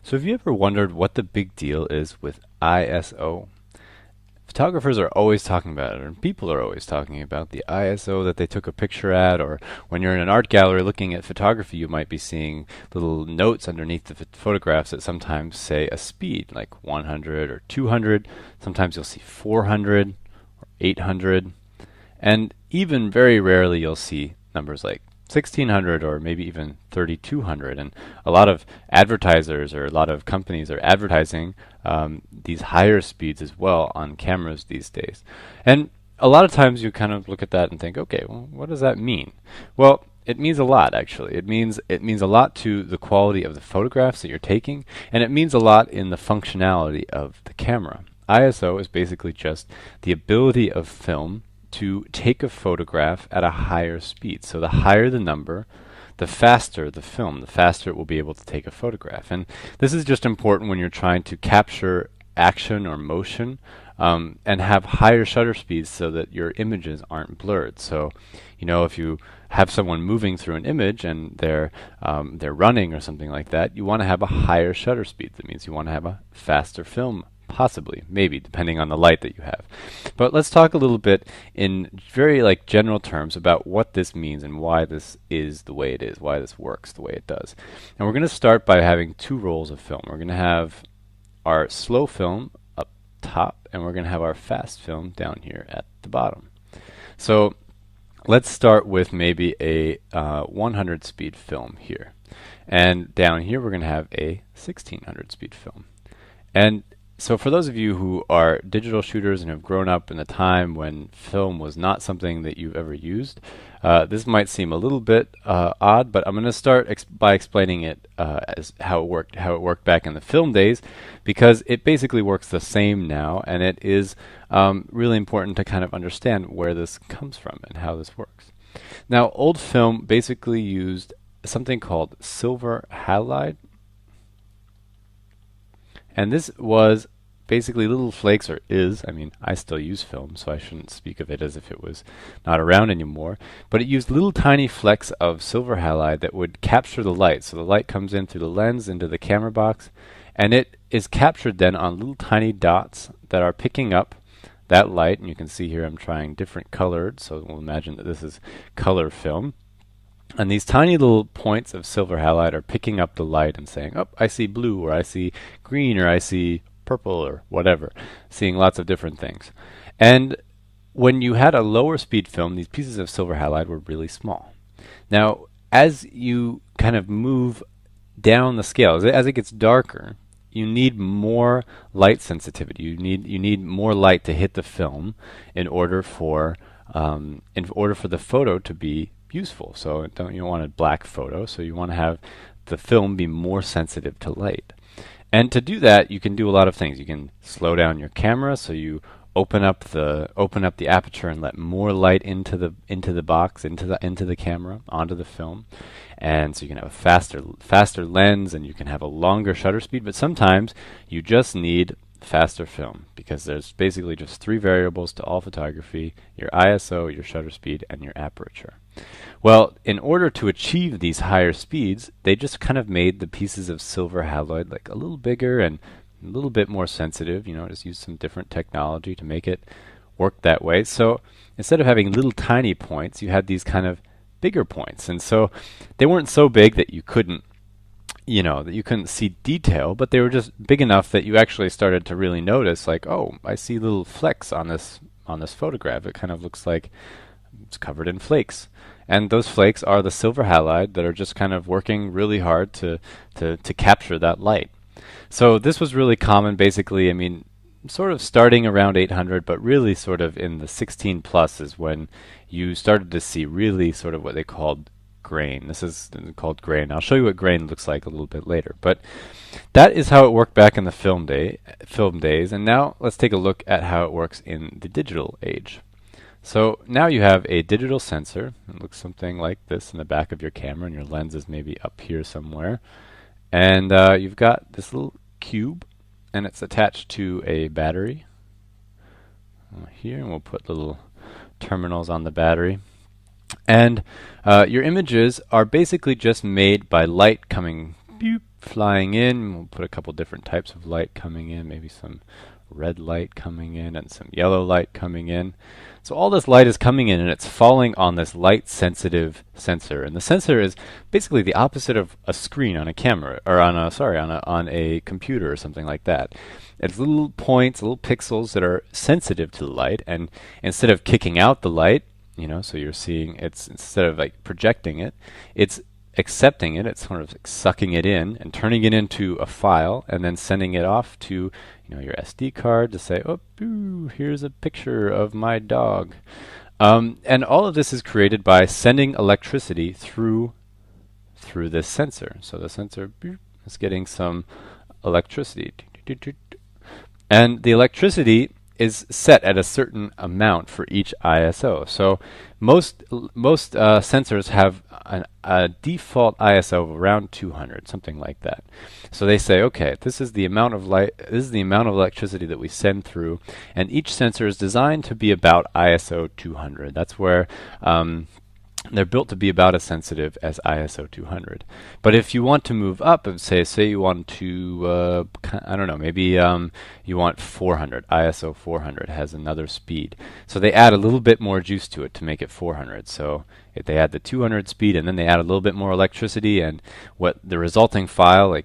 So have you ever wondered what the big deal is with ISO? Photographers are always talking about it, and people are always talking about the ISO that they took a picture at, or when you're in an art gallery looking at photography, you might be seeing little notes underneath the photographs that sometimes say a speed, like 100 or 200. Sometimes you'll see 400 or 800. And even very rarely you'll see numbers like 1600 or maybe even 3200. And a lot of advertisers or a lot of companies are advertising these higher speeds as well on cameras these days. And a lot of times you kind of look at that and think, okay, well, what does that mean? Well, it means a lot actually. It means a lot to the quality of the photographs that you're taking, and it means a lot in the functionality of the camera. ISO is basically just the ability of film to take a photograph at a higher speed. So the higher the number, the faster the film, the faster it will be able to take a photograph. And this is just important when you're trying to capture action or motion and have higher shutter speeds so that your images aren't blurred. So, if you have someone moving through an image and they're running or something like that, you want to have a higher shutter speed. That means you want to have a faster film. Possibly, maybe, depending on the light that you have. But let's talk a little bit in very general terms about what this means and why this is the way it is, why this works the way it does. And we're going to start by having two rolls of film. We're going to have our slow film up top, and we're going to have our fast film down here at the bottom. So let's start with maybe a 100 speed film here. And down here we're going to have a 1600 speed film. And so for those of you who are digital shooters and have grown up in a time when film was not something that you've ever used, this might seem a little bit odd, but I'm going to start by explaining it as how it worked back in the film days, because it basically works the same now, and it is really important to kind of understand where this comes from and how this works. Now, old film basically used something called silver halide. And this was basically little flakes, I still use film, so I shouldn't speak of it as if it was not around anymore, but it used little tiny flecks of silver halide that would capture the light. So the light comes in through the lens into the camera box, and it is captured then on little tiny dots that are picking up that light. And you can see here I'm trying different colored, so we'll imagine that this is color film. And these tiny little points of silver halide are picking up the light and saying, oh, I see blue, or I see green, or I see purple, or whatever, seeing lots of different things. And when you had a lower speed film, these pieces of silver halide were really small. Now, as you kind of move down the scale, as it gets darker, you need more light sensitivity. You need more light to hit the film in order for the photo to be useful. So you don't want a black photo, so you want to have the film be more sensitive to light. And to do that, you can do a lot of things. You can slow down your camera, so you open up the aperture and let more light into the box, into the camera, onto the film. And so you can have a faster lens, and you can have a longer shutter speed, but sometimes you just need faster film, because there's basically just three variables to all photography: your ISO, your shutter speed, and your aperture. Well, in order to achieve these higher speeds, they just kind of made the pieces of silver halide like a little bigger and a little bit more sensitive, just use some different technology to make it work that way. So instead of having little tiny points, you had these kind of bigger points. And so they weren't so big that you couldn't see detail, but they were just big enough that you actually started to really notice, like, oh, I see little flecks on this photograph. It kind of looks like it's covered in flakes. And those flakes are the silver halide that are just kind of working really hard to capture that light. So this was really common, basically, sort of starting around 800, but really sort of in the 16 plus is when you started to see really sort of what they called grain. This is called grain. I'll show you what grain looks like a little bit later. But that is how it worked back in the film days. And now let's take a look at how it works in the digital age. So now you have a digital sensor. It looks something like this in the back of your camera, and your lens is maybe up here somewhere. And you've got this little cube, and it's attached to a battery here, and we'll put little terminals on the battery. And your images are basically just made by light coming flying in. We'll put a couple different types of light coming in, maybe some red light coming in and some yellow light coming in. So all this light is coming in and it's falling on this light sensitive sensor. And the sensor is basically the opposite of a screen on a camera or on a computer or something like that. It's little points, little pixels that are sensitive to the light, and instead of kicking out the light, so you're seeing it's instead of like projecting it, it's accepting it. It's sort of like sucking it in and turning it into a file and then sending it off to your SD card to say, oh, boo, here's a picture of my dog. And all of this is created by sending electricity through this sensor. So the sensor is getting some electricity. And the electricity is set at a certain amount for each ISO. So most sensors have a default ISO of around 200, something like that. So they say, okay, this is the amount of light, this is the amount of electricity that we send through, and each sensor is designed to be about ISO 200. That's where they're built to be about as sensitive as ISO 200. But if you want to move up and say you want to, I don't know, maybe you want 400, ISO 400 has another speed. So they add a little bit more juice to it to make it 400. So if they add the 200 speed and then they add a little bit more electricity, and what the resulting file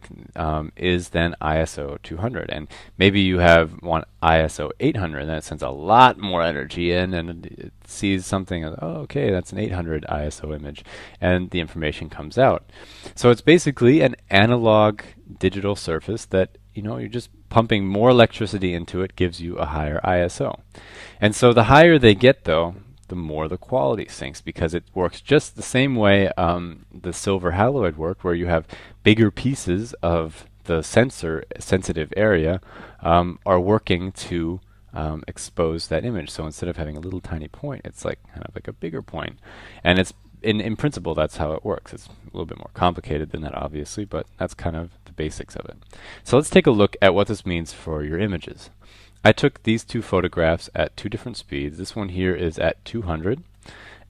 is then ISO 200. And maybe you want ISO 800, and then it sends a lot more energy in, and it sees something, oh, okay, that's an 800 ISO image, and the information comes out. So it's basically an analog digital surface that you're just pumping more electricity into it, gives you a higher ISO. And so the higher they get, though, the more the quality sinks, because it works just the same way the silver haloid worked, where you have bigger pieces of the sensitive area are working to expose that image. So instead of having a little tiny point, it's like kind of like a bigger point. And it's in principle, that's how it works. It's a little bit more complicated than that, obviously, but that's kind of the basics of it. So let's take a look at what this means for your images. I took these two photographs at two different speeds. This one here is at 200,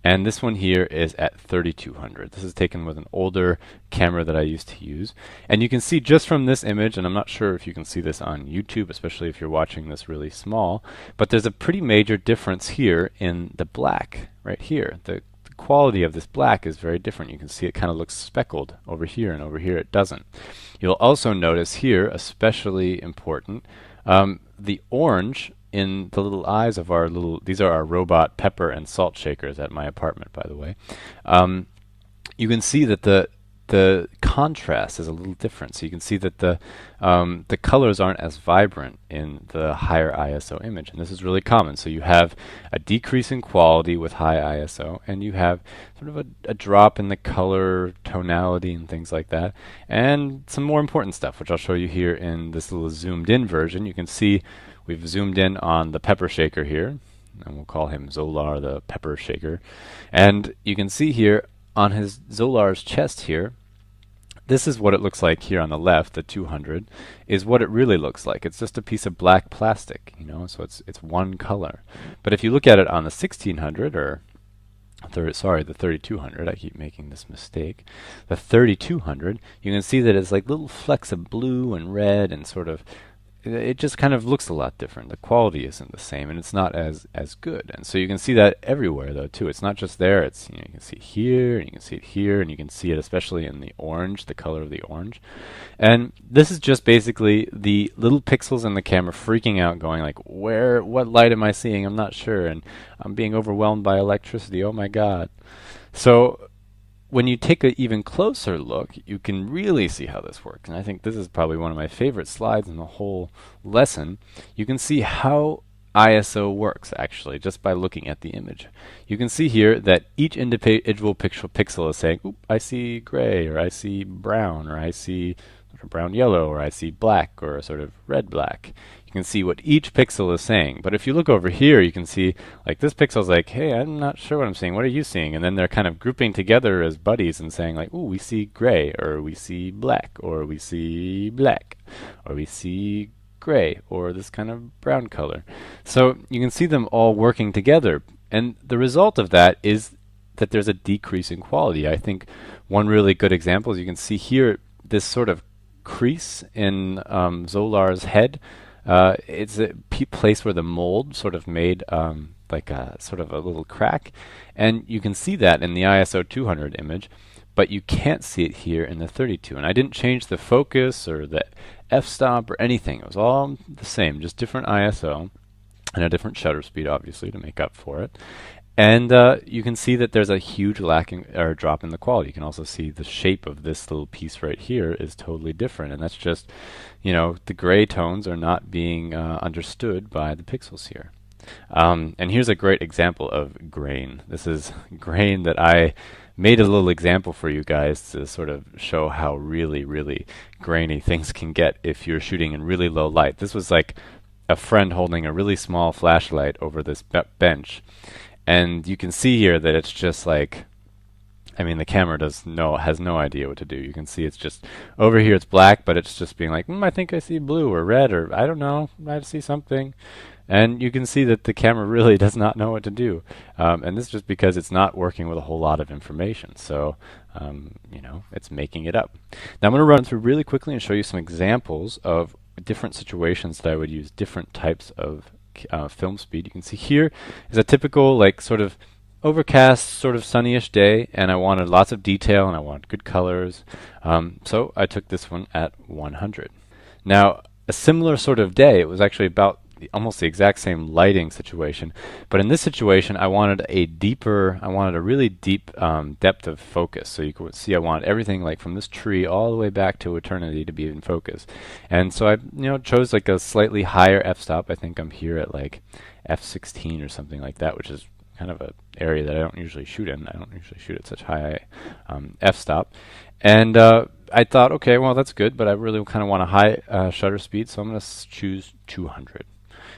and this one here is at 3200. This is taken with an older camera that I used to use. And you can see just from this image, and I'm not sure if you can see this on YouTube, especially if you're watching this really small, but there's a pretty major difference here in the black right here. The quality of this black is very different. You can see it kind of looks speckled over here, and over here it doesn't. You'll also notice here, especially important, the orange in the little eyes of these are our robot pepper and salt shakers at my apartment, by the way. You can see that the contrast is a little different. So you can see that the colors aren't as vibrant in the higher ISO image, and this is really common. So you have a decrease in quality with high ISO, and you have sort of a drop in the color tonality and things like that, and some more important stuff, which I'll show you here in this little zoomed in version. You can see we've zoomed in on the pepper shaker here, and we'll call him Zolar the pepper shaker. And you can see here on his Zolar's chest here, this is what it looks like here on the left. The 200 is what it really looks like. It's just a piece of black plastic, so it's one color. But if you look at it on the 1600 or the 3200, I keep making this mistake. The 3200, you can see that it's like little flecks of blue and red, and sort of it just kind of looks a lot different. The quality isn't the same, and it's not as good. And so you can see that everywhere, though, too. It's not just there. It's you can see it here, and you can see it here, and you can see it especially in the orange, the color of the orange. And this is just basically the little pixels in the camera freaking out, going like, what light am I seeing? I'm not sure, and I'm being overwhelmed by electricity. Oh my God! So when you take an even closer look, you can really see how this works. And I think this is probably one of my favorite slides in the whole lesson. You can see how ISO works, actually, just by looking at the image. You can see here that each individual pixel is saying, oop, I see gray, or I see brown, or I see sort of brown-yellow, or I see black, or sort of red-black. You can see what each pixel is saying. But if you look over here, you can see like this pixel's like, hey, I'm not sure what I'm seeing. What are you seeing? And then they're kind of grouping together as buddies and saying like, ooh, we see gray, or we see black, or we see black, or we see gray, or this kind of brown color. So you can see them all working together. And the result of that is that there's a decrease in quality. I think one really good example is you can see here this sort of crease in Zolar's head. It's a place where the mold sort of made like a sort of a little crack, and you can see that in the ISO 200 image, but you can't see it here in the 32. And I didn't change the focus or the f-stop or anything. It was all the same, just different ISO and a different shutter speed, obviously, to make up for it. And you can see that there's a huge lacking or drop in the quality. You can also see the shape of this little piece right here is totally different, and that's just, the gray tones are not being understood by the pixels here. And here's a great example of grain. This is grain that I made a little example for you guys to sort of show how really, really grainy things can get if you're shooting in really low light. This was like a friend holding a really small flashlight over this bench. And you can see here that it's just like, I mean, the camera has no idea what to do. You can see it's just, over here it's black, but it's just being like, I think I see blue or red, or I don't know, I see something. And you can see that the camera really does not know what to do. And this is just because it's not working with a whole lot of information. So, it's making it up. Now I'm going to run through really quickly and show you some examples of different situations that I would use different types of film speed. You can see here is a typical like sort of overcast, sort of sunnyish day, and I wanted lots of detail and I wanted good colors. So I took this one at 100. Now a similar sort of day, it was actually about almost the exact same lighting situation, but in this situation I wanted a really deep depth of focus. So you could see I wanted everything like from this tree all the way back to eternity to be in focus. And so I chose like a slightly higher f-stop. I think I'm here at like f16 or something like that, which is kind of an area that I don't usually shoot in. I don't usually shoot at such high f-stop. And I thought, okay, well that's good, but I really kind of want a high shutter speed, so I'm going to choose 200.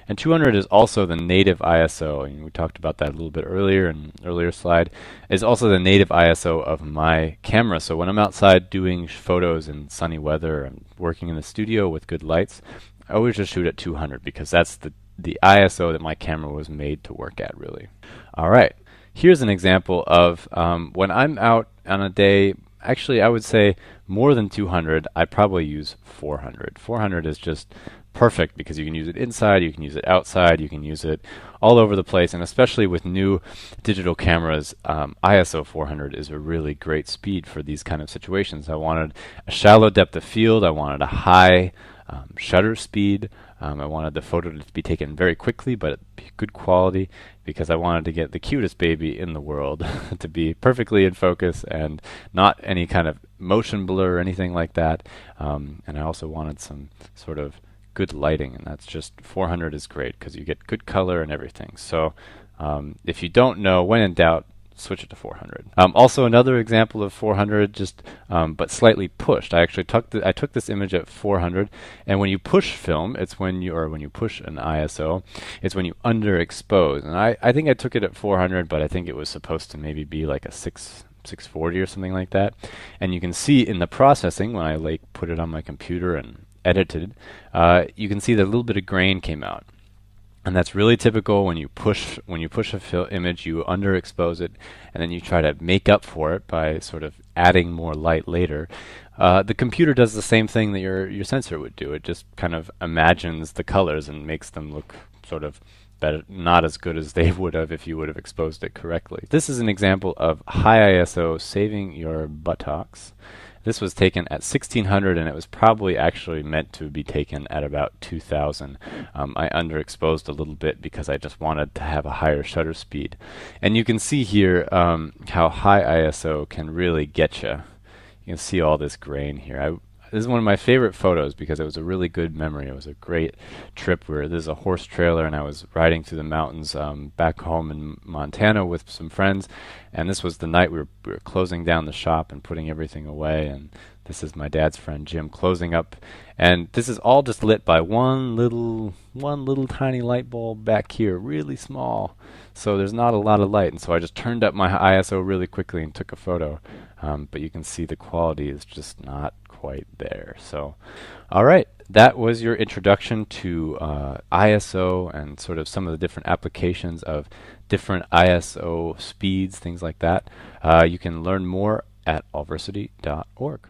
And 200 is also the native ISO, and we talked about that a little bit earlier in an earlier slide, is also the native ISO of my camera. So when I'm outside doing photos in sunny weather and working in the studio with good lights, I always just shoot at 200 because that's the ISO that my camera was made to work at, really. All right, here's an example of when I'm out on a day, actually I would say more than 200, I probably use 400. 400 is just perfect because you can use it inside, you can use it outside, you can use it all over the place, and especially with new digital cameras, ISO 400 is a really great speed for these kind of situations. I wanted a shallow depth of field, I wanted a high shutter speed, I wanted the photo to be taken very quickly but be good quality because I wanted to get the cutest baby in the world to be perfectly in focus and not any kind of motion blur or anything like that. And I also wanted some sort of good lighting, and that's just 400 is great because you get good color and everything. So if you don't know, when in doubt, switch it to 400. Also another example of 400, just but slightly pushed. I actually I took this image at 400, and when you push film, it's when you push an ISO, it's when you underexpose. And I think I took it at 400, but I think it was supposed to maybe be like a 640 or something like that. And you can see in the processing when I like put it on my computer and edited, you can see that a little bit of grain came out, and that's really typical when you push a image, you underexpose it, and then you try to make up for it by sort of adding more light later. The computer does the same thing that your sensor would do. It just kind of imagines the colors and makes them look sort of better, not as good as they would have if you would have exposed it correctly. This is an example of high ISO saving your buttocks. This was taken at 1600, and it was probably actually meant to be taken at about 2000. I underexposed a little bit because I just wanted to have a higher shutter speed. And you can see here how high ISO can really get you. You can see all this grain here. This is one of my favorite photos because it was a really good memory. It was a great trip where there's a horse trailer and I was riding through the mountains back home in Montana with some friends, and this was the night we were closing down the shop and putting everything away, and this is my dad's friend Jim closing up, and this is all just lit by one little tiny light bulb back here, really small, so there's not a lot of light, and so I just turned up my ISO really quickly and took a photo, but you can see the quality is just not quite there. So all right, that was your introduction to ISO and sort of some of the different applications of different ISO speeds, things like that. You can learn more at allversity.org.